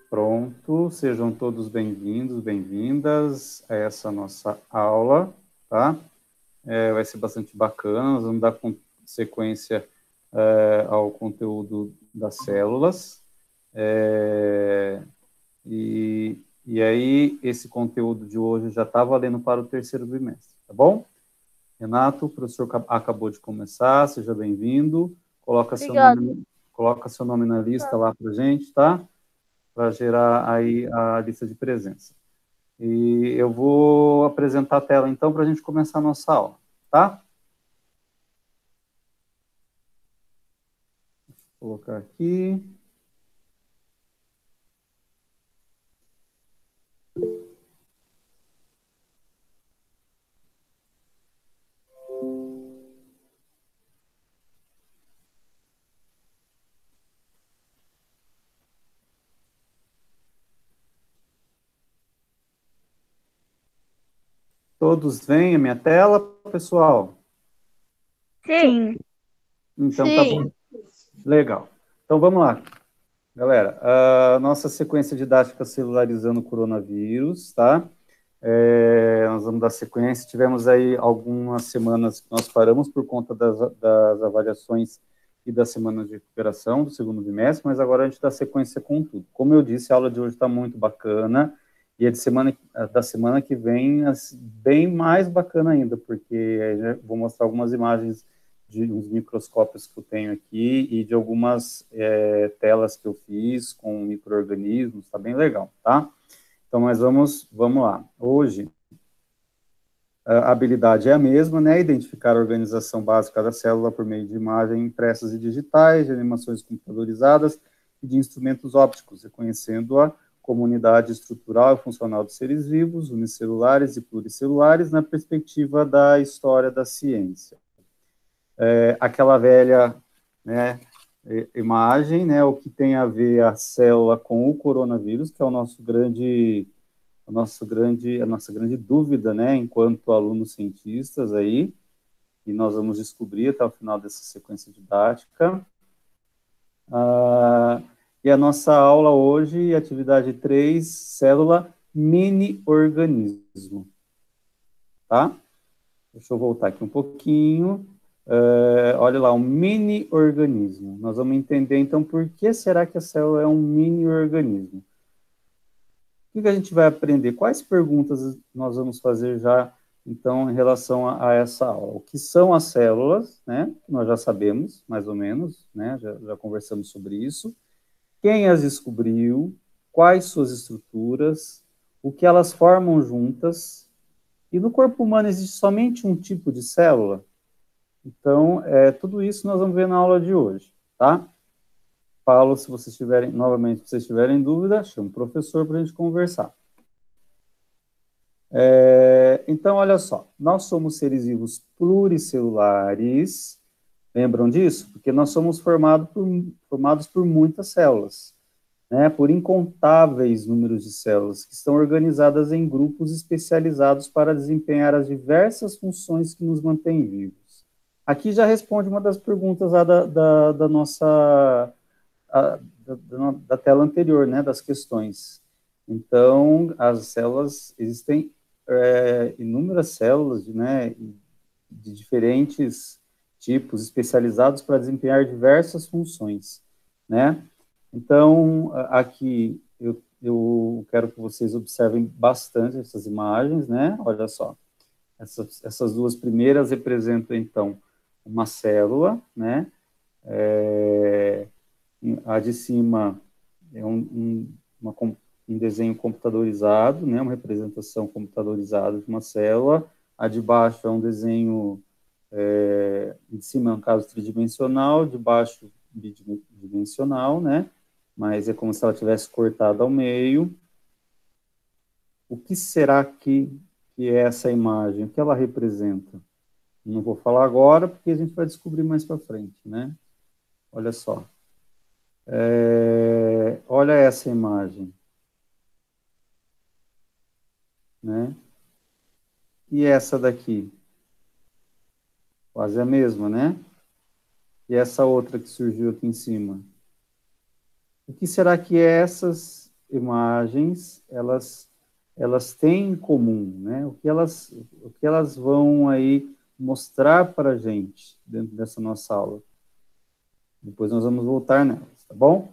Pronto, sejam todos bem-vindos, bem-vindas a essa nossa aula, tá? Vai ser bastante bacana, nós vamos dar sequência ao conteúdo das células. E aí, esse conteúdo de hoje já está valendo para o terceiro bimestre, tá bom? Renato, o professor acabou de começar, seja bem-vindo. Coloca seu nome na lista lá para a gente, tá? Para gerar aí a lista de presença. E eu vou apresentar a tela, então, para a gente começar a nossa aula, tá? Vou colocar aqui. Todos veem a minha tela, pessoal? Sim. Então, tá bom. Legal. Então, vamos lá. Galera, a nossa sequência didática celularizando o coronavírus, tá? Nós vamos dar sequência. Tivemos aí algumas semanas que nós paramos por conta das avaliações e das semanas de recuperação do segundo bimestre, mas agora a gente dá sequência com tudo. Como eu disse, a aula de hoje está muito bacana, e da semana que vem, bem mais bacana ainda, porque vou mostrar algumas imagens de uns microscópios que eu tenho aqui e de algumas telas que eu fiz com micro-organismos, tá bem legal, tá? Então, mas vamos lá. Hoje, a habilidade é a mesma, né? Identificar a organização básica da célula por meio de imagens impressas e digitais, de animações computadorizadas e de instrumentos ópticos, reconhecendo a comunidade estrutural e funcional dos seres vivos, unicelulares e pluricelulares, na perspectiva da história da ciência. Aquela velha, né, imagem, né, o que tem a ver a célula com o coronavírus, que é a nossa grande dúvida, né, enquanto alunos cientistas aí, e nós vamos descobrir até o final dessa sequência didática. E a nossa aula hoje, atividade 3, célula mini-organismo, tá? Deixa eu voltar aqui um pouquinho. Olha lá, um mini-organismo. Nós vamos entender, então, por que será que a célula é um mini-organismo? O que a gente vai aprender? Quais perguntas nós vamos fazer já, então, em relação a essa aula? O que são as células, né? Nós já sabemos, mais ou menos, né? Já conversamos sobre isso. Quem as descobriu? Quais suas estruturas? O que elas formam juntas? E no corpo humano existe somente um tipo de célula? Então, tudo isso nós vamos ver na aula de hoje, tá? Paulo, se vocês tiverem, novamente, se vocês tiverem dúvida, chama o professor para a gente conversar. Então, olha só, nós somos seres vivos pluricelulares, lembram disso? Porque nós somos formados por muitas células, né? Por incontáveis números de células, que estão organizadas em grupos especializados para desempenhar as diversas funções que nos mantêm vivos. Aqui já responde uma das perguntas lá da nossa da tela anterior, né, das questões. Então, as células, existem inúmeras células, né, de diferentes tipos, especializados para desempenhar diversas funções, né? Então, aqui eu quero que vocês observem bastante essas imagens, né? Olha só, essas duas primeiras representam, então, uma célula, né? A de cima é um desenho computadorizado, né, uma representação computadorizada de uma célula. A de baixo é um desenho, de cima é um caso tridimensional, de baixo bidimensional, né, mas é como se ela tivesse cortado ao meio. O que será que é essa imagem? O que ela representa? Não vou falar agora, porque a gente vai descobrir mais para frente, né? Olha só. Olha essa imagem, né? E essa daqui? Quase a mesma, né? E essa outra que surgiu aqui em cima? O que será que essas imagens, elas têm em comum, né? O que elas vão aí mostrar para a gente dentro dessa nossa aula. Depois nós vamos voltar nelas, tá bom?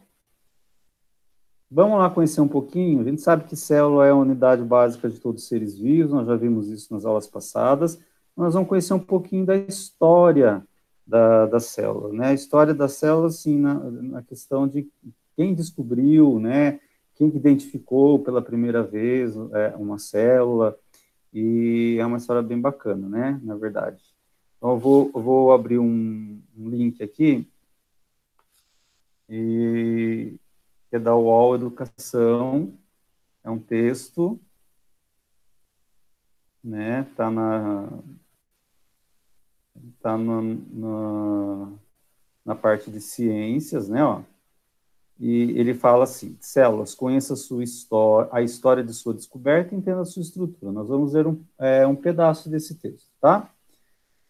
Vamos lá conhecer um pouquinho. A gente sabe que célula é a unidade básica de todos os seres vivos, nós já vimos isso nas aulas passadas. Nós vamos conhecer um pouquinho da história da célula, né? A história da célula, assim, na questão de quem descobriu, né? Quem que identificou pela primeira vez uma célula, e é uma história bem bacana, né? Na verdade. Então, eu vou abrir um link aqui, e que é da UOL Educação, é um texto, né? Tá na parte de ciências, né? Ó, e ele fala assim: células, conheça a sua história, a história de sua descoberta e entenda a sua estrutura. Nós vamos ver um pedaço desse texto, tá?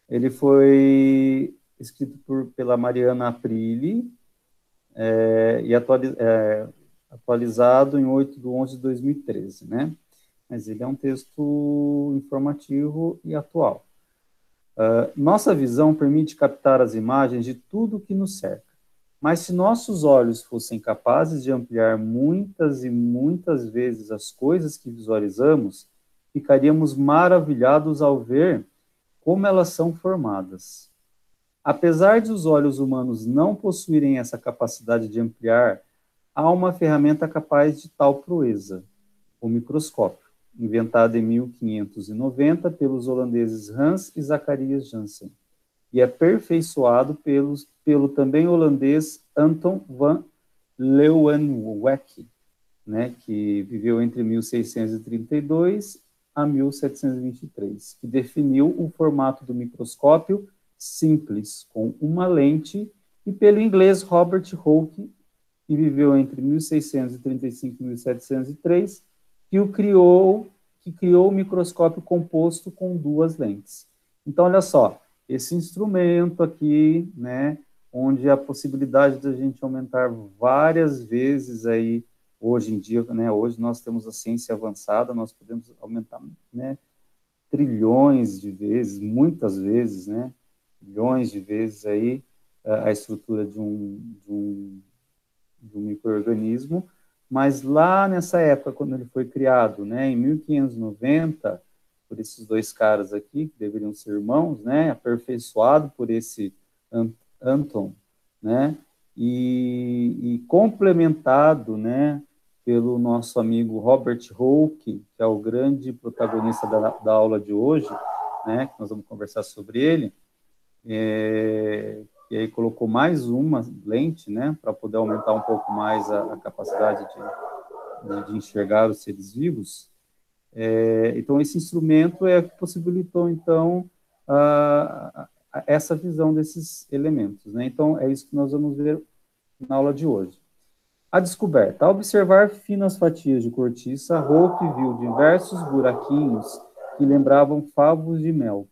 Ele foi escrito pela Mariana Aprile e atualizado em 8/11/2013, né? Mas ele é um texto informativo e atual. Nossa visão permite captar as imagens de tudo que nos cerca. Mas se nossos olhos fossem capazes de ampliar muitas e muitas vezes as coisas que visualizamos, ficaríamos maravilhados ao ver como elas são formadas. Apesar de os olhos humanos não possuírem essa capacidade de ampliar, há uma ferramenta capaz de tal proeza, o microscópio, inventado em 1590 pelos holandeses Hans e Zacharias Janssen, e aperfeiçoado pelo também holandês Anton van Leeuwenhoek, né, que viveu entre 1632 a 1723, que definiu o formato do microscópio simples, com uma lente, e pelo inglês Robert Hooke, que viveu entre 1635 e 1703, que criou o microscópio composto com duas lentes. Então, olha só, esse instrumento aqui, né, onde a possibilidade de a gente aumentar várias vezes aí, hoje em dia, né, hoje nós temos a ciência avançada, nós podemos aumentar, né, trilhões de vezes, muitas vezes, né, milhões de vezes aí, a estrutura de um micro-organismo, mas lá nessa época, quando ele foi criado, né, em 1590, por esses dois caras aqui, que deveriam ser irmãos, né, aperfeiçoado por esse Anton, né, e complementado, né, pelo nosso amigo Robert Hooke, que é o grande protagonista da aula de hoje, né, que nós vamos conversar sobre ele, e aí colocou mais uma lente, né, para poder aumentar um pouco mais a capacidade de enxergar os seres vivos. Então, esse instrumento é que possibilitou, então, essa visão desses elementos, né? Então, é isso que nós vamos ver na aula de hoje. A descoberta. Ao observar finas fatias de cortiça, Hooke viu diversos buraquinhos que lembravam favos de mel.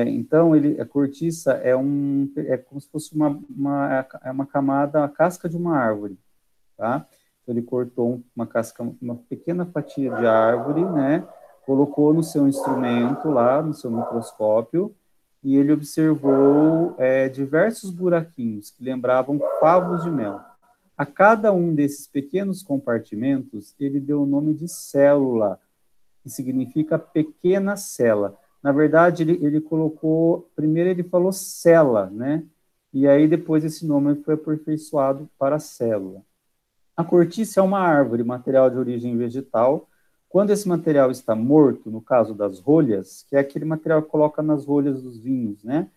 Então, a cortiça é como se fosse uma camada, a casca de uma árvore, tá? Então, ele cortou uma pequena fatia de árvore, né? Colocou no seu instrumento lá, no seu microscópio, e ele observou diversos buraquinhos que lembravam favos de mel. A cada um desses pequenos compartimentos, ele deu o nome de célula, que significa pequena cela. Na verdade, ele colocou, primeiro ele falou cela, né? E aí depois esse nome foi aperfeiçoado para célula. A cortiça é uma árvore, material de origem vegetal. Quando esse material está morto, no caso das rolhas, que é aquele material que coloca nas rolhas dos vinhos, né?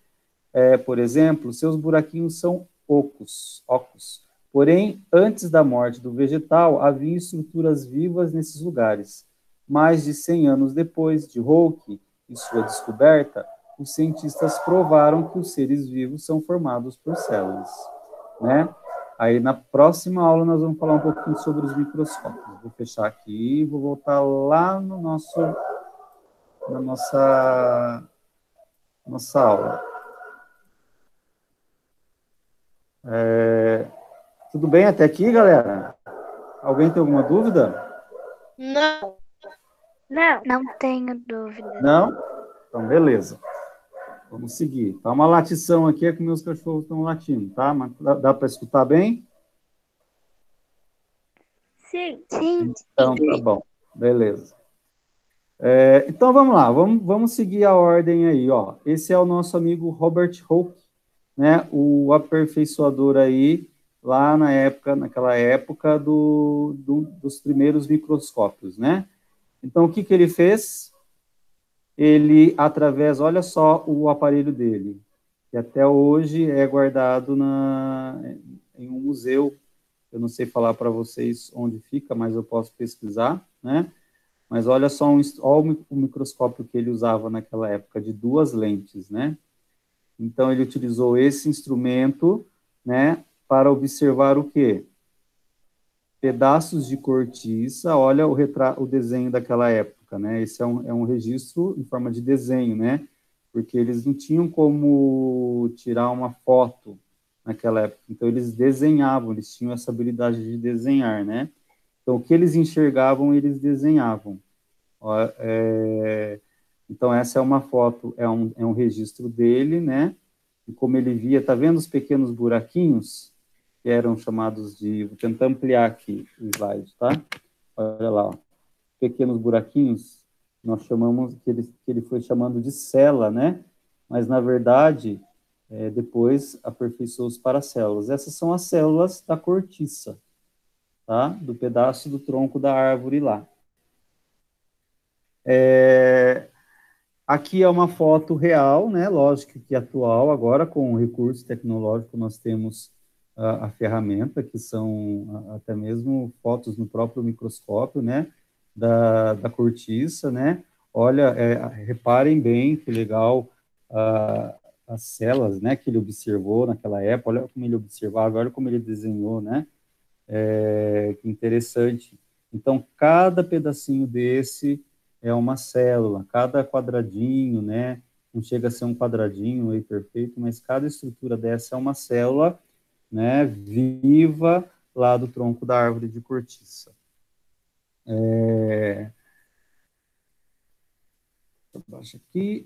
Por exemplo, seus buraquinhos são ocos. Porém, antes da morte do vegetal, havia estruturas vivas nesses lugares. Mais de 100 anos depois de Hooke e sua descoberta, os cientistas provaram que os seres vivos são formados por células, né? Aí, na próxima aula, nós vamos falar um pouquinho sobre os microscópios. Vou fechar aqui e vou voltar lá na nossa aula. Tudo bem até aqui, galera? Alguém tem alguma dúvida? Não. Não tenho dúvida. Não? Então, beleza. Vamos seguir. Tá uma latição aqui, é que meus cachorros estão latindo, tá? Mas dá para escutar bem? Sim. Sim. Então, tá bom. Beleza. Então, vamos lá. Vamos seguir a ordem aí, ó. Esse é o nosso amigo Robert Hooke, né? O aperfeiçoador aí, lá naquela época dos primeiros microscópios, né? Então, o que ele fez? Ele, olha só o aparelho dele, que até hoje é guardado em um museu. Eu não sei falar para vocês onde fica, mas eu posso pesquisar, né? Mas olha só olha o microscópio que ele usava naquela época, de 2 lentes, né? Então, ele utilizou esse instrumento, né, para observar o quê? Pedaços de cortiça. Olha o desenho daquela época, né? Esse é um registro em forma de desenho, né? Porque eles não tinham como tirar uma foto naquela época. Então, eles desenhavam, eles tinham essa habilidade de desenhar, né? Então, o que eles enxergavam, eles desenhavam. Então, essa é uma foto, é um registro dele, né? E como ele via, tá vendo os pequenos buraquinhos? Que eram chamados de... Vou tentar ampliar aqui o slide, tá? Olha lá, ó. Pequenos buraquinhos, nós chamamos, que ele foi chamando de célula, né? Mas, na verdade, depois aperfeiçoou-se para células. Essas são as células da cortiça, tá? Do pedaço do tronco da árvore lá. Aqui é uma foto real, né? Lógico que atual, agora com o recurso tecnológico nós temos a ferramenta, que são até mesmo fotos no próprio microscópio, né? Da cortiça, né? Olha, reparem bem que legal as células, né? Que ele observou naquela época, olha como ele observava, olha como ele desenhou, né? Que interessante. Então, cada pedacinho desse é uma célula, cada quadradinho, né? Não chega a ser um quadradinho aí perfeito, mas cada estrutura dessa é uma célula, né? Viva lá do tronco da árvore de cortiça. Baixa aqui.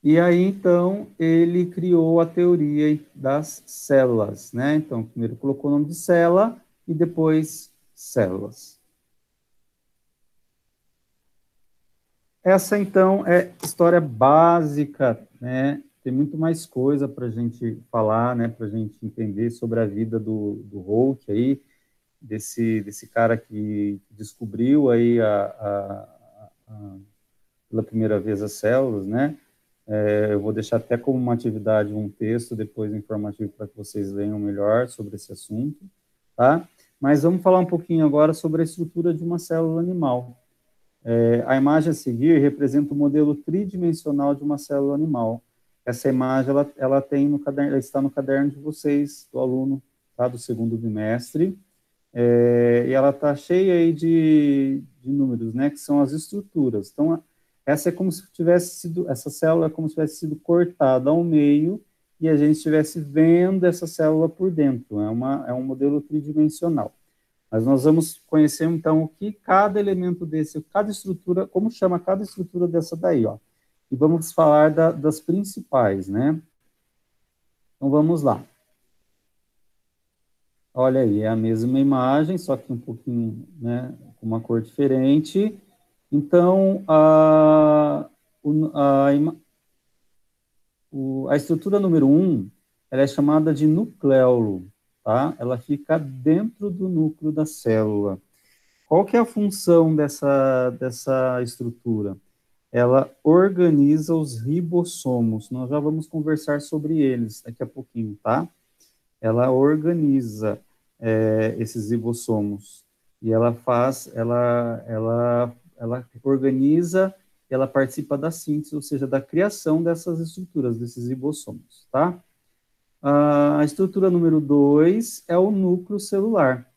E aí, então, ele criou a teoria das células, né? Então, primeiro colocou o nome de célula e depois células. Essa, então, é história básica, né? Tem muito mais coisa para a gente falar, né? Para a gente entender sobre a vida do Hooke aí, desse cara que descobriu aí pela primeira vez as células, né? Eu vou deixar até como uma atividade um texto depois informativo para que vocês leiam melhor sobre esse assunto, tá? Mas vamos falar um pouquinho agora sobre a estrutura de uma célula animal. A imagem a seguir representa o modelo tridimensional de uma célula animal. Essa imagem ela tem no caderno, ela está no caderno de vocês, do aluno, tá, do segundo bimestre, e ela está cheia aí de números, né, que são as estruturas. Então, essa célula é como se tivesse sido cortada ao meio e a gente estivesse vendo essa célula por dentro. É um modelo tridimensional. Mas nós vamos conhecer, então, o que cada elemento desse, cada estrutura, como chama cada estrutura dessa daí, ó. E vamos falar das principais, né? Então, vamos lá. Olha aí, é a mesma imagem, só que um pouquinho, né, com uma cor diferente. Então, a estrutura número 1, ela é chamada de nucleolo, tá? Ela fica dentro do núcleo da célula. Qual que é a função dessa estrutura? Ela organiza os ribossomos. Nós já vamos conversar sobre eles daqui a pouquinho, tá? Ela organiza esses ribossomos e ela organiza, ela participa da síntese, ou seja, da criação dessas estruturas, desses ribossomos, tá? A estrutura número 2 é o núcleo celular.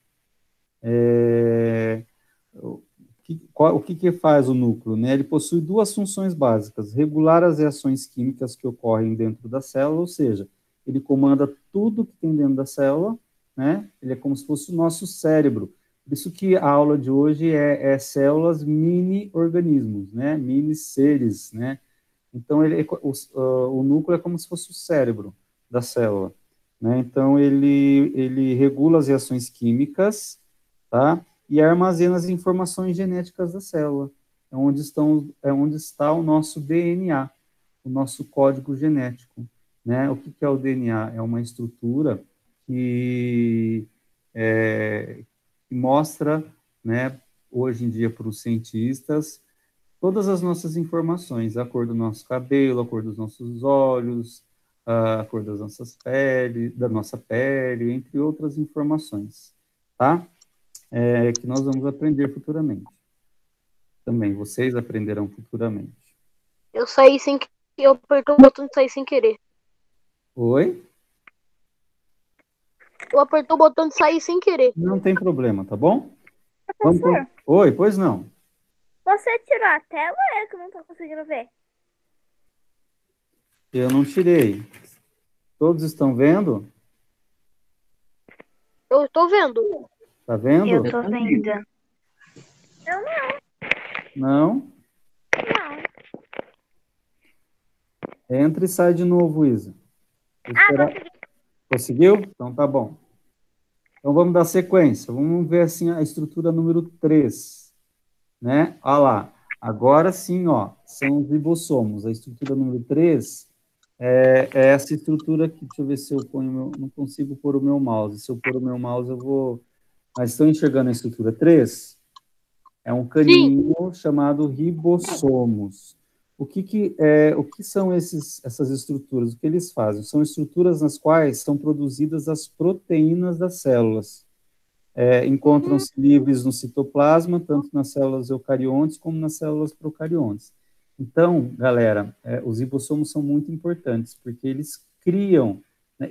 O que faz o núcleo, né? Ele possui 2 funções básicas: regular as reações químicas que ocorrem dentro da célula, ou seja, ele comanda tudo que tem dentro da célula, né? Ele é como se fosse o nosso cérebro. Por isso que a aula de hoje é células mini-organismos, né? Mini-seres, né? Então, o núcleo é como se fosse o cérebro da célula, né? Então, ele regula as reações químicas, tá? E armazena as informações genéticas da célula. É onde está o nosso DNA, o nosso código genético, né? O que é o DNA? É uma estrutura que, que mostra, né, hoje em dia para os cientistas, todas as nossas informações, a cor do nosso cabelo, a cor dos nossos olhos, a cor das nossas peles, da nossa pele, entre outras informações, tá? Que nós vamos aprender futuramente. Também, vocês aprenderão futuramente. Eu saí sem que eu apertou o botão de sair sem querer. Oi? Eu apertou o botão de sair sem querer. Não tem problema, tá bom? Professor, Oi, pois não. você tirou a tela ou é que eu não tô conseguindo ver? Eu não tirei. Todos estão vendo? Eu tô vendo. Tá vendo? Eu tô vendo. Eu Não? não. Entra e sai de novo, Isa. Vou Ah, esperar. consegui. Conseguiu? Então tá bom. Então vamos dar sequência. Vamos ver assim a estrutura número 3, né? Olha lá. Agora sim, ó, são os ribossomos. A estrutura número 3 é essa estrutura aqui. Deixa eu ver se eu ponho não consigo pôr o meu mouse. Se eu pôr o meu mouse, eu vou. Mas estão enxergando a estrutura 3? É um caninho chamado ribossomos. O que são essas estruturas? O que eles fazem? São estruturas nas quais são produzidas as proteínas das células. Encontram-se livres no citoplasma, tanto nas células eucariontes como nas células procariontes. Então, galera, os ribossomos são muito importantes, porque eles criam, né,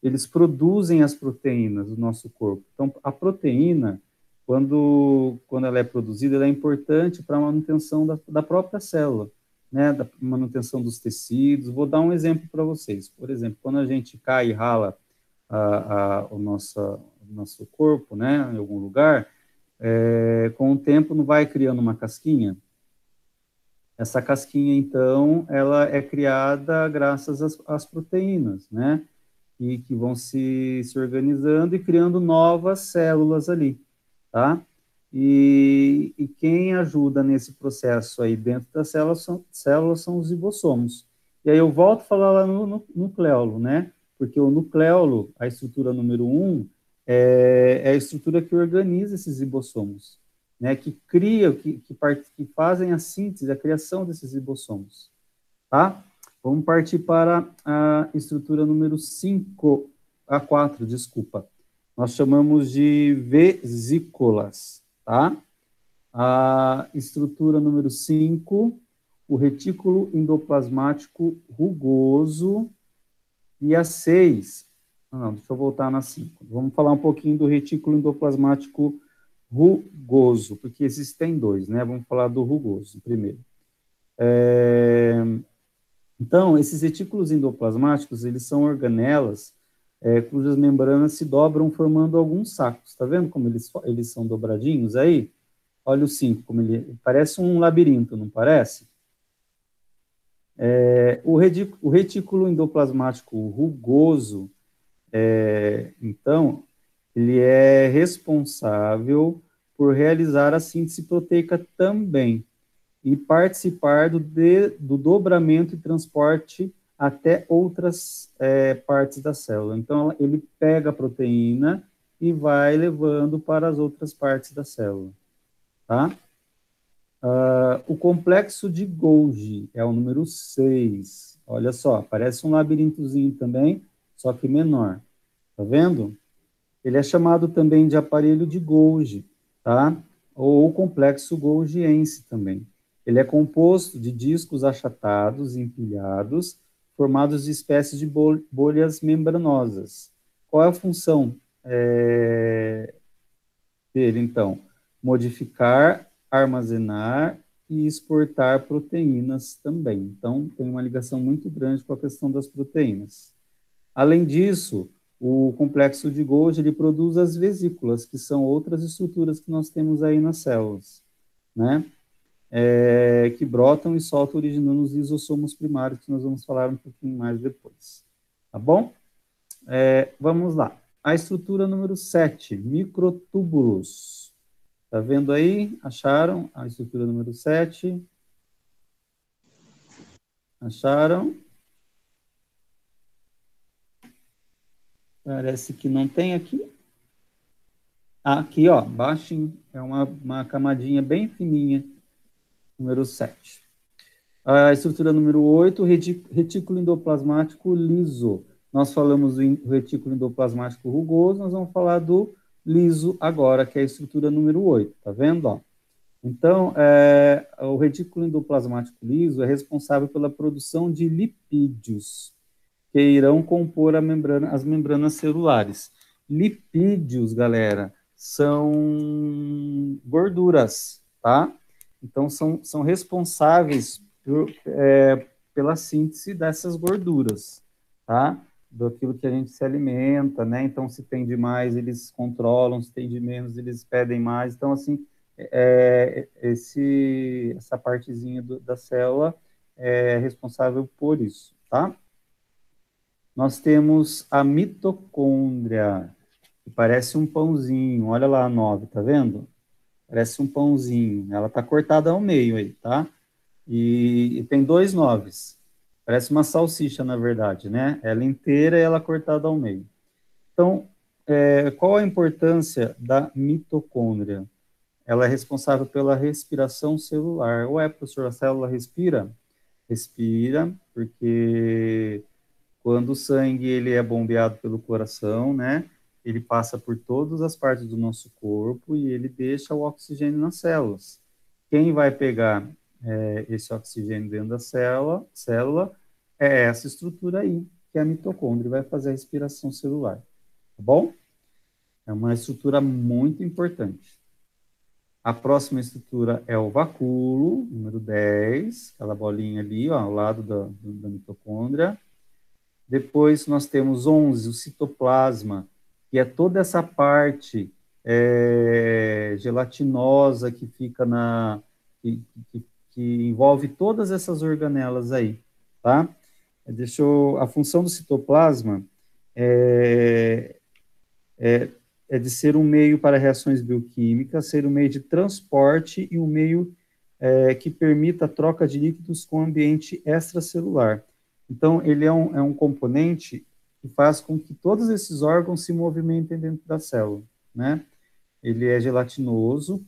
eles produzem as proteínas do nosso corpo. Então, a proteína, quando ela é produzida, ela é importante para a manutenção da própria célula, né, da manutenção dos tecidos. Vou dar um exemplo para vocês. Por exemplo, quando a gente cai e rala o nosso corpo, né, em algum lugar, com o tempo não vai criando uma casquinha. Essa casquinha, então, ela é criada graças às proteínas, né, e que vão se organizando e criando novas células ali, tá? E quem ajuda nesse processo aí dentro das células são os ribossomos. E aí eu volto a falar lá no nucleolo, né? Porque o nucleolo, a estrutura número 1, é a estrutura que organiza esses ribossomos, né? Que cria, que fazem a síntese, a criação desses ribossomos, tá? Vamos partir para a estrutura número 5, a 4, desculpa. Nós chamamos de vesículas, tá? A estrutura número 5, o retículo endoplasmático rugoso. E a 6, não, deixa eu voltar na 5. Vamos falar um pouquinho do retículo endoplasmático rugoso, porque existem dois, né? Vamos falar do rugoso primeiro. Então, esses retículos endoplasmáticos, eles são organelas cujas membranas se dobram formando alguns sacos. Tá vendo como eles são dobradinhos aí? Olha o 5, como ele parece um labirinto, não parece? O retículo endoplasmático rugoso, então, ele é responsável por realizar a síntese proteica também e participar do dobramento e transporte até outras partes da célula. Então, ele pega a proteína e vai levando para as outras partes da célula, tá? O complexo de Golgi é o número 6. Olha só, parece um labirintozinho também, só que menor. Tá vendo? Ele é chamado também de aparelho de Golgi, tá? Ou complexo golgiense também. Ele é composto de discos achatados, empilhados, formados de espécies de bolhas membranosas. Qual é a função dele, então? Modificar, armazenar e exportar proteínas também. Então, tem uma ligação muito grande com a questão das proteínas. Além disso, o complexo de Golgi, ele produz as vesículas, que são outras estruturas que nós temos aí nas células, né? Que brotam e soltam originando os lisossomos primários, que nós vamos falar um pouquinho mais depois. Tá bom? Vamos lá. A estrutura número 7, microtúbulos. Tá vendo aí? Acharam a estrutura número 7? Acharam? Parece que não tem aqui. Aqui, ó, baixinho. É uma camadinha bem fininha. Número 7. A estrutura número 8, retículo endoplasmático liso. Nós falamos do retículo endoplasmático rugoso, nós vamos falar do liso agora, que é a estrutura número 8, tá vendo? Ó? Então, o retículo endoplasmático liso é responsável pela produção de lipídios, que irão compor as membranas celulares. Lipídios, galera, são gorduras, tá? Então, são responsáveis pela síntese dessas gorduras, tá? Daquilo que a gente se alimenta, né? Então, se tem de mais, eles controlam, se tem de menos, eles pedem mais. Então, assim, essa partezinha da célula é responsável por isso, tá? Nós temos a mitocôndria, que parece um pãozinho. Olha lá a 9, tá vendo? Parece um pãozinho. Ela tá cortada ao meio aí, tá? E tem 2 noves. Parece uma salsicha, na verdade, né? Ela inteira e ela cortada ao meio. Então, qual a importância da mitocôndria? Ela é responsável pela respiração celular. Ué, professor, a célula respira? Respira, porque quando o sangue ele é bombeado pelo coração, né? Ele passa por todas as partes do nosso corpo e ele deixa o oxigênio nas células. Quem vai pegar esse oxigênio dentro da célula é essa estrutura aí, que é a mitocôndria, vai fazer a respiração celular. Tá bom? É uma estrutura muito importante. A próxima estrutura é o vacúolo, número 10, aquela bolinha ali, ó, ao lado da mitocôndria. Depois nós temos 11, o citoplasma, que é toda essa parte gelatinosa que fica que envolve todas essas organelas aí, tá? A função do citoplasma é de ser um meio para reações bioquímicas, ser um meio de transporte e um meio que permita a troca de líquidos com o ambiente extracelular. Então, ele é um componente que faz com que todos esses órgãos se movimentem dentro da célula, né? Ele é gelatinoso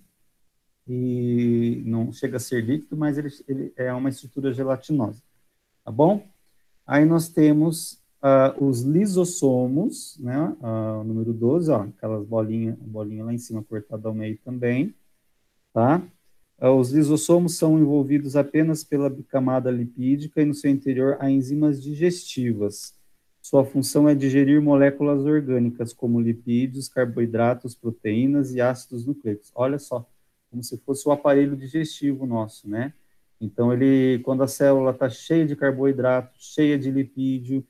e não chega a ser líquido, mas ele é uma estrutura gelatinosa, tá bom? Aí nós temos os lisossomos, né? O número 12, ó, aquelas bolinhas lá em cima cortada ao meio também, tá? Os lisossomos são envolvidos apenas pela camada lipídica e no seu interior há enzimas digestivas. Sua função é digerir moléculas orgânicas, como lipídios, carboidratos, proteínas e ácidos nucleicos. Olha só, como se fosse o aparelho digestivo nosso, né? Então, quando a célula está cheia de carboidrato, cheia de lipídio,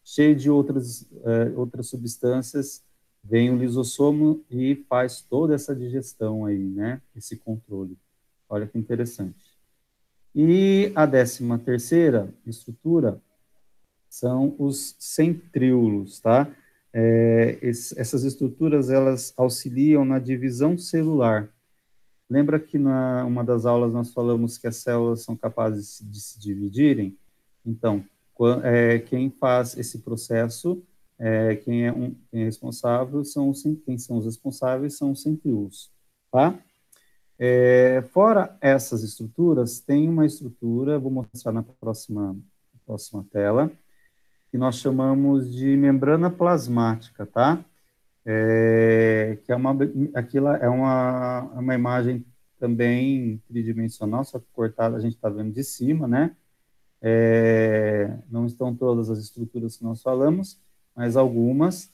cheia de outras substâncias, vem o lisossomo e faz toda essa digestão aí, né? Esse controle. Olha que interessante. E a 13ª estrutura são os centríolos, tá? Essas estruturas, elas auxiliam na divisão celular. Lembra que uma das aulas nós falamos que as células são capazes de se dividirem? Então, quem faz esse processo, quem é responsável quem são os responsáveis são os centríolos, tá? Fora essas estruturas, tem uma estrutura, vou mostrar na próxima tela, que nós chamamos de membrana plasmática, tá? Aquilo é uma imagem também tridimensional, só que cortada, a gente está vendo de cima, né? Não estão todas as estruturas que nós falamos, mas algumas,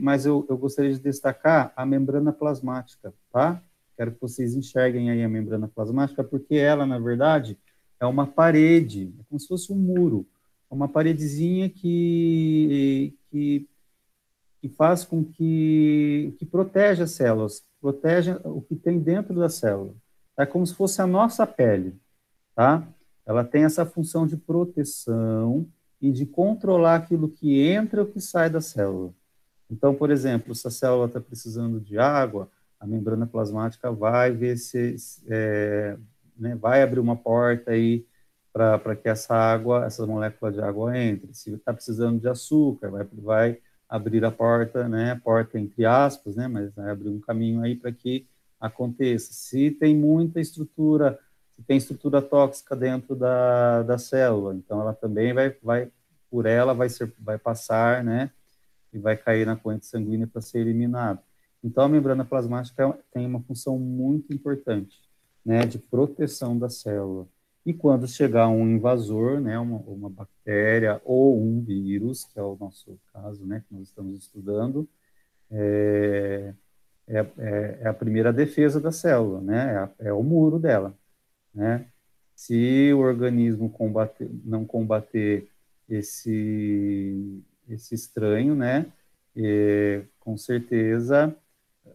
mas eu gostaria de destacar a membrana plasmática, tá? Quero que vocês enxerguem aí a membrana plasmática, porque ela, na verdade, é uma parede, é como se fosse um muro, uma paredezinha que faz com que protege as células, protege o que tem dentro da célula. É como se fosse a nossa pele, tá? Ela tem essa função de proteção e de controlar aquilo que entra e o que sai da célula. Então, por exemplo, se a célula está precisando de água, a membrana plasmática vai ver né, vai abrir uma porta aí para que essa molécula de água entre. Se está precisando de açúcar, vai abrir a porta, né, porta entre aspas, né, mas vai abrir um caminho aí para que aconteça. Se tem muita estrutura, se tem estrutura tóxica dentro da célula, então ela também por ela vai passar, né, e vai cair na corrente sanguínea para ser eliminado. Então, a membrana plasmática tem uma função muito importante, né, de proteção da célula. E quando chegar um invasor, né, uma bactéria ou um vírus, que é o nosso caso, né, que nós estamos estudando, é a primeira defesa da célula, né, é o muro dela, né. Se o organismo não combater esse estranho, né, com certeza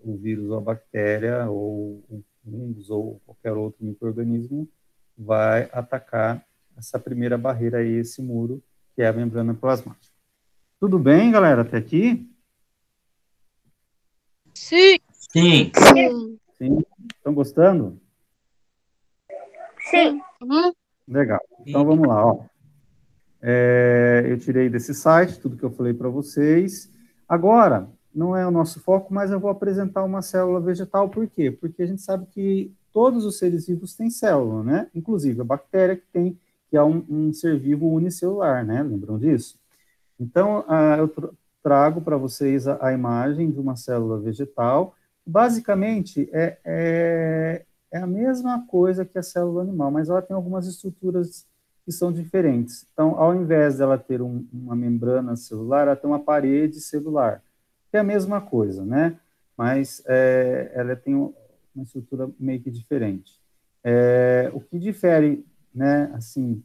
o vírus ou a bactéria ou o fungos ou qualquer outro micro-organismo vai atacar essa primeira barreira aí, esse muro, que é a membrana plasmática. Tudo bem, galera, até aqui? Sim. Sim. Sim. Sim? Estão gostando? Sim. Uhum. Legal. Então, vamos lá, ó. Eu tirei desse site tudo que eu falei para vocês. Agora, não é o nosso foco, mas eu vou apresentar uma célula vegetal. Por quê? Porque a gente sabe que todos os seres vivos têm célula, né? Inclusive a bactéria que é um ser vivo unicelular, né? Lembram disso? Então, eu trago para vocês a imagem de uma célula vegetal. Basicamente, é a mesma coisa que a célula animal, mas ela tem algumas estruturas que são diferentes. Então, ao invés dela ter uma membrana celular, ela tem uma parede celular, que é a mesma coisa, né? Mas ela tem uma estrutura meio que diferente. O que difere, né, assim,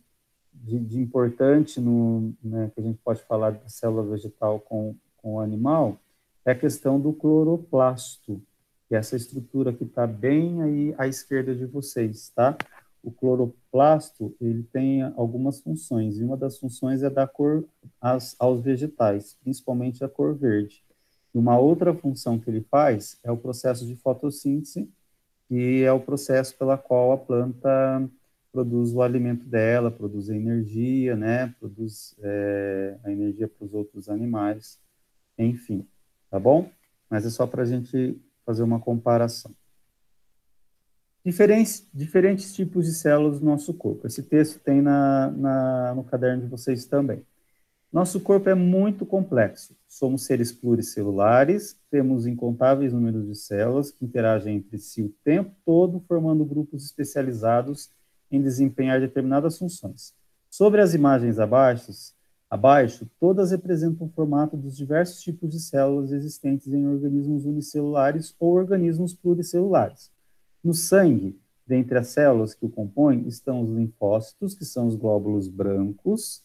de importante né, que a gente pode falar da célula vegetal com o animal é a questão do cloroplasto, que é essa estrutura que está bem aí à esquerda de vocês, tá? O cloroplasto, ele tem algumas funções, e uma das funções é dar cor aos vegetais, principalmente a cor verde. E uma outra função que ele faz é o processo de fotossíntese, que é o processo pela qual a planta produz o alimento dela, produz a energia, né, produz a energia para os outros animais, enfim, tá bom? Mas é só para a gente fazer uma comparação. Diferentes tipos de células do nosso corpo. Esse texto tem no caderno de vocês também. Nosso corpo é muito complexo. Somos seres pluricelulares, temos incontáveis números de células que interagem entre si o tempo todo, formando grupos especializados em desempenhar determinadas funções. Sobre as imagens abaixo, todas representam o formato dos diversos tipos de células existentes em organismos unicelulares ou organismos pluricelulares. No sangue, dentre as células que o compõem, estão os linfócitos, que são os glóbulos brancos,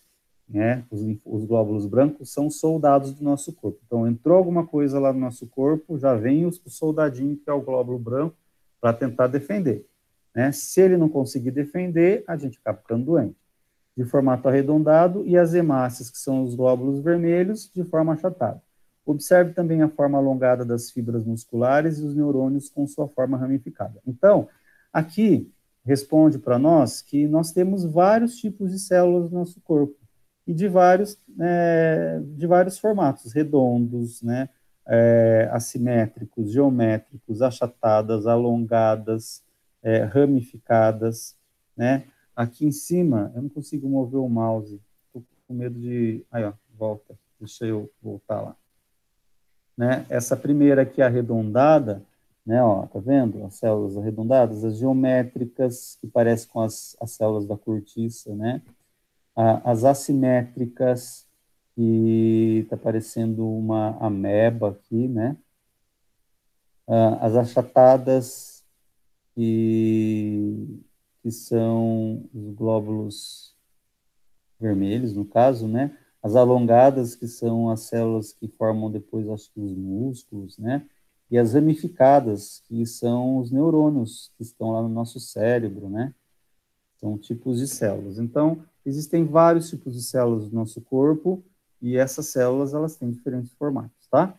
né? Os glóbulos brancos são soldados do nosso corpo. Então, entrou alguma coisa lá no nosso corpo, já vem o soldadinho, que é o glóbulo branco, para tentar defender, né? Se ele não conseguir defender, a gente acaba ficando doente. De formato arredondado, e as hemácias, que são os glóbulos vermelhos, de forma achatada. Observe também a forma alongada das fibras musculares e os neurônios com sua forma ramificada. Então, aqui responde para nós que nós temos vários tipos de células no nosso corpo, e de vários formatos, redondos, né, assimétricos, geométricos, achatadas, alongadas, ramificadas, né. Aqui em cima, eu não consigo mover o mouse, estou com medo de... Aí, ó, volta, deixa eu voltar lá. Né? Essa primeira aqui arredondada, né, ó, tá vendo? As células arredondadas, as geométricas, que parecem com as células da cortiça, né? As assimétricas, que está parecendo uma ameba aqui, né? As achatadas, que são os glóbulos vermelhos, no caso, né? As alongadas, que são as células que formam depois, acho que os músculos, né? E as ramificadas, que são os neurônios, que estão lá no nosso cérebro, né? São tipos de células. Então, existem vários tipos de células no nosso corpo, e essas células, elas têm diferentes formatos, tá?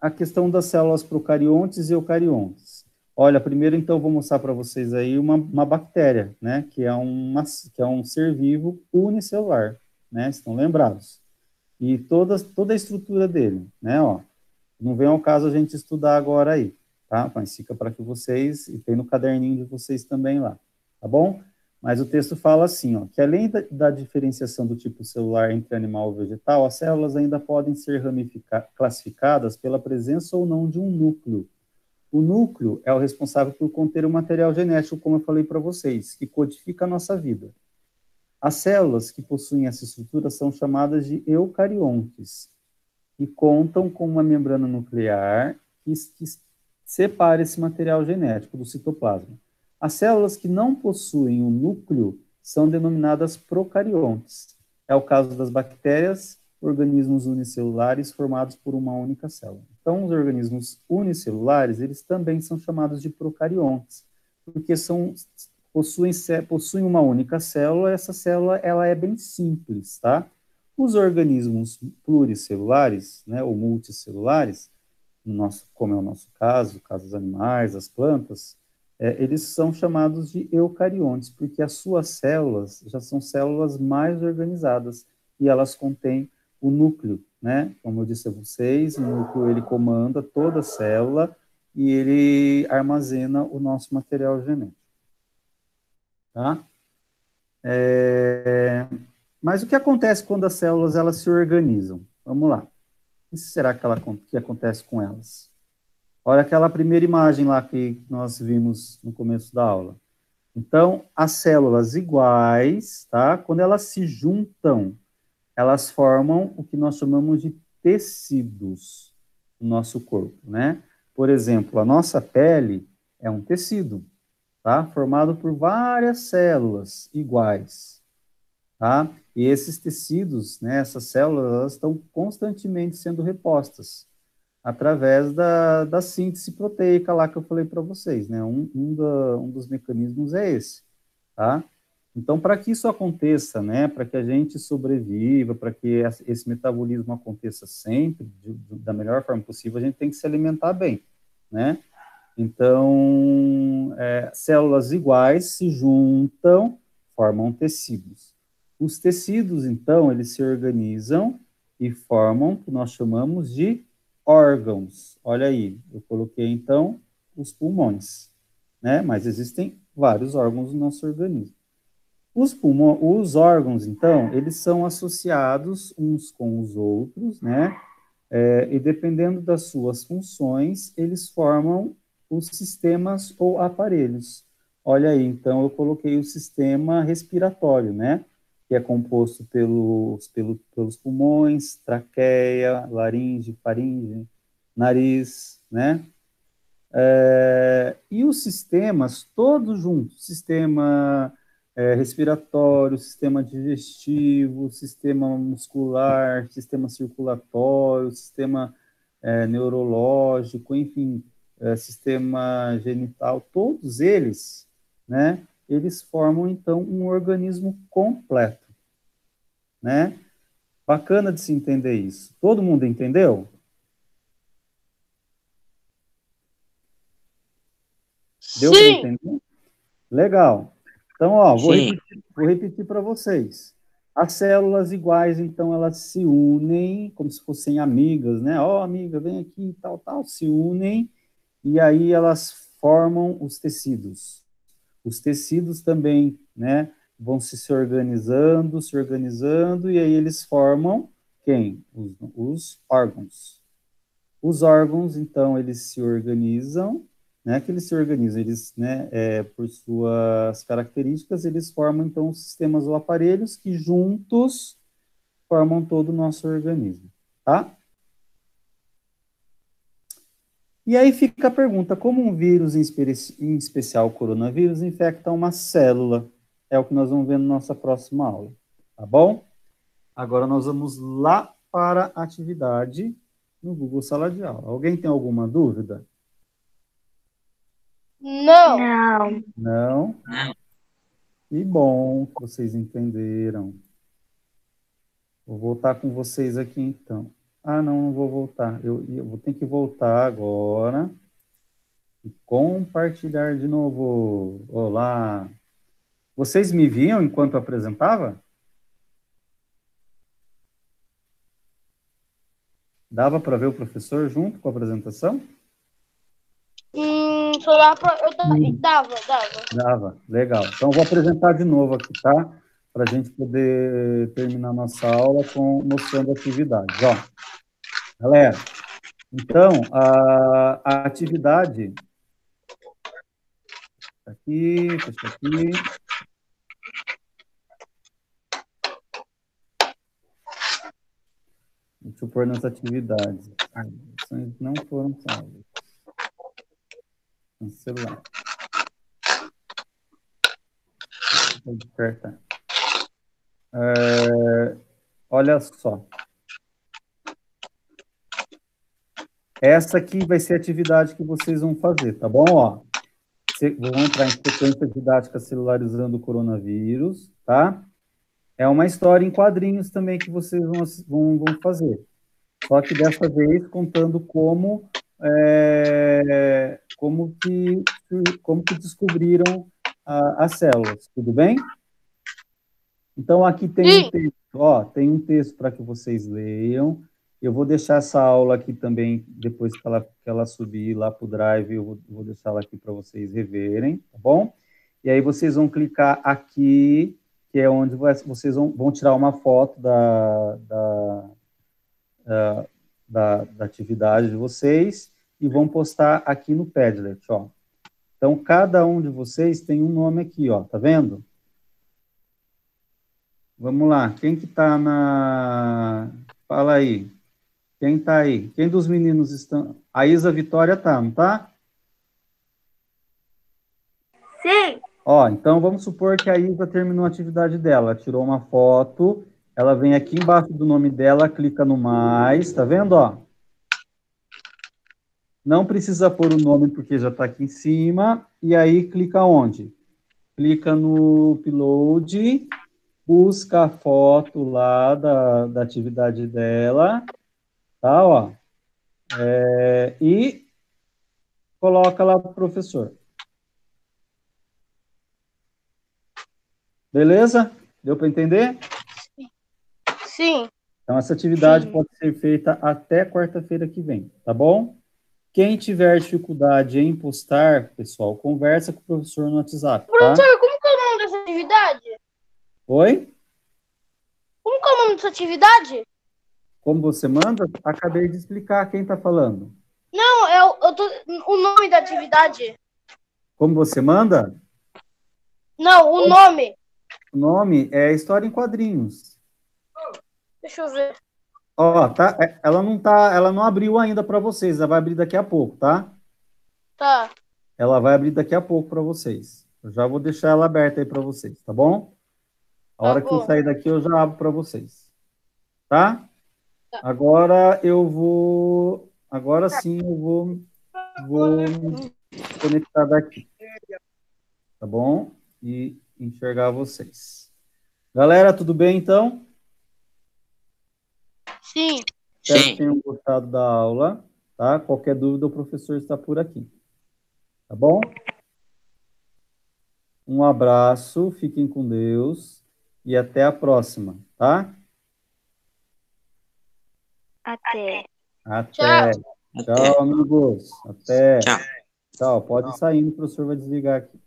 A questão das células procariontes e eucariontes. Olha, primeiro, então, vou mostrar para vocês aí uma bactéria, né, que é um ser vivo unicelular, né, estão lembrados? E toda a estrutura dele, né, ó, não vem ao caso a gente estudar agora aí, tá? Mas fica para que vocês, e tem no caderninho de vocês também lá, tá bom? Mas o texto fala assim, ó, que além da diferenciação do tipo celular entre animal e vegetal, as células ainda podem ser classificadas pela presença ou não de um núcleo. O núcleo é o responsável por conter o material genético, como eu falei para vocês, que codifica a nossa vida. As células que possuem essa estrutura são chamadas de eucariontes, e contam com uma membrana nuclear que separa esse material genético do citoplasma. As células que não possuem o núcleo são denominadas procariontes. É o caso das bactérias, organismos unicelulares formados por uma única célula. Então, os organismos unicelulares, eles também são chamados de procariontes, porque possuem uma única célula, essa célula ela é bem simples, tá? Os organismos pluricelulares, né, ou multicelulares, como é o nosso caso, o caso dos animais, as plantas, eles são chamados de eucariontes, porque as suas células já são células mais organizadas e elas contêm o núcleo, né? Como eu disse a vocês, o núcleo ele comanda toda a célula e ele armazena o nosso material genético, tá? Mas o que acontece quando as células elas se organizam? Vamos lá. O que será que acontece com elas? Olha aquela primeira imagem lá que nós vimos no começo da aula. Então, as células iguais, tá? Quando elas se juntam, elas formam o que nós chamamos de tecidos no nosso corpo, né? Por exemplo, a nossa pele é um tecido, tá? Formado por várias células iguais, tá? E esses tecidos, né, essas células, elas estão constantemente sendo repostas através da síntese proteica lá que eu falei para vocês, né? Um dos mecanismos é esse, tá? Então, para que isso aconteça, né, para que a gente sobreviva, para que esse metabolismo aconteça sempre, da melhor forma possível, a gente tem que se alimentar bem, né? Então, células iguais se juntam, formam tecidos. Os tecidos, então, eles se organizam e formam o que nós chamamos de órgãos. Olha aí, eu coloquei, então, os pulmões, né? Mas existem vários órgãos no nosso organismo. Os órgãos, então, eles são associados uns com os outros, né? E dependendo das suas funções, eles formam os sistemas ou aparelhos. Olha aí, então eu coloquei o sistema respiratório, né? Que é composto pelos pulmões, traqueia, laringe, faringe, nariz, né? E os sistemas todos juntos, sistema respiratório, sistema digestivo, sistema muscular, sistema circulatório, sistema neurológico, enfim, sistema genital, todos eles, né, eles formam, então, um organismo completo, né? Bacana de se entender isso. Todo mundo entendeu? Deu para Sim. entender? Legal. Então, ó, Sim. vou repetir para vocês. As células iguais, então, elas se unem como se fossem amigas, né? Ó, amiga, vem aqui, tal, tal, se unem, e aí elas formam os tecidos. Os tecidos também, né, vão se organizando, e aí eles formam quem? Os órgãos. Os órgãos, então, eles se organizam, né, que eles se organizam, eles, né, por suas características, eles formam, então, os sistemas ou aparelhos que juntos formam todo o nosso organismo, tá? E aí fica a pergunta, como um vírus, em especial o coronavírus, infecta uma célula, é o que nós vamos ver na nossa próxima aula, tá bom? Agora nós vamos lá para a atividade no Google Sala de Aula. Alguém tem alguma dúvida? Não. Não. Não? Que bom que vocês entenderam. Vou voltar com vocês aqui, então. Ah, não vou voltar. Eu vou ter que voltar agora e compartilhar de novo. Olá. Vocês me viam enquanto eu apresentava? Dava para ver o professor junto com a apresentação? Só dá pra... Dava. Dava. Legal. Então, eu vou apresentar de novo aqui, tá? Para a gente poder terminar nossa aula mostrando atividades. Ó, galera, então, a atividade... Aqui, fecha aqui. Deixa eu pôr nas atividades. As lições não foram salvas. Cancelar. Vou despertar. Olha só. Essa aqui vai ser a atividade que vocês vão fazer, tá bom? Ó, vão entrar em sequência didática celularizando o coronavírus, tá? É uma história em quadrinhos também que vocês vão fazer. Só que dessa vez contando como que descobriram as células, tudo bem? Então, aqui tem um texto, ó, tem um texto para que vocês leiam. Eu vou deixar essa aula aqui também, depois que ela subir lá para o Drive, eu vou deixar ela aqui para vocês reverem, tá bom? E aí vocês vão clicar aqui, que é onde vocês vão tirar uma foto da atividade de vocês e vão postar aqui no Padlet, ó. Então, cada um de vocês tem um nome aqui, ó, tá vendo? Vamos lá, quem que tá na... Fala aí. Quem tá aí? Quem dos meninos estão... A Isa Vitória tá, não tá? Sim. Ó, então vamos supor que a Isa terminou a atividade dela, ela tirou uma foto, ela vem aqui embaixo do nome dela, clica no mais, tá vendo, ó? Não precisa pôr o nome porque já tá aqui em cima, e aí clica onde? Clica no upload, busca a foto lá da atividade dela, tá, ó? E coloca lá para o professor. Beleza? Deu para entender? Sim. Então, essa atividade pode ser feita até quarta-feira que vem, tá bom? Quem tiver dificuldade em postar, pessoal, conversa com o professor no WhatsApp, tá? Professor, como que é o nome dessa atividade? Oi? Como que é o nome dessa atividade? Como você manda? Acabei de explicar quem está falando. Não, o nome da atividade. Como você manda? Não, o nome. O nome é História em Quadrinhos. Deixa eu ver. Ó, tá? Ela não abriu ainda para vocês, ela vai abrir daqui a pouco, tá? Tá. Ela vai abrir daqui a pouco para vocês. Eu já vou deixar ela aberta aí para vocês, tá bom? A hora que eu sair daqui, eu já abro para vocês. Tá? Agora sim eu vou me conectar daqui. Tá bom? E enxergar vocês. Galera, tudo bem então? Sim. Espero que tenham gostado da aula, tá? Qualquer dúvida, o professor está por aqui. Tá bom? Um abraço, fiquem com Deus e até a próxima, tá? Até. Até. Tchau, amigos. Até. Tchau. Tchau. Pode ir saindo, o professor vai desligar aqui.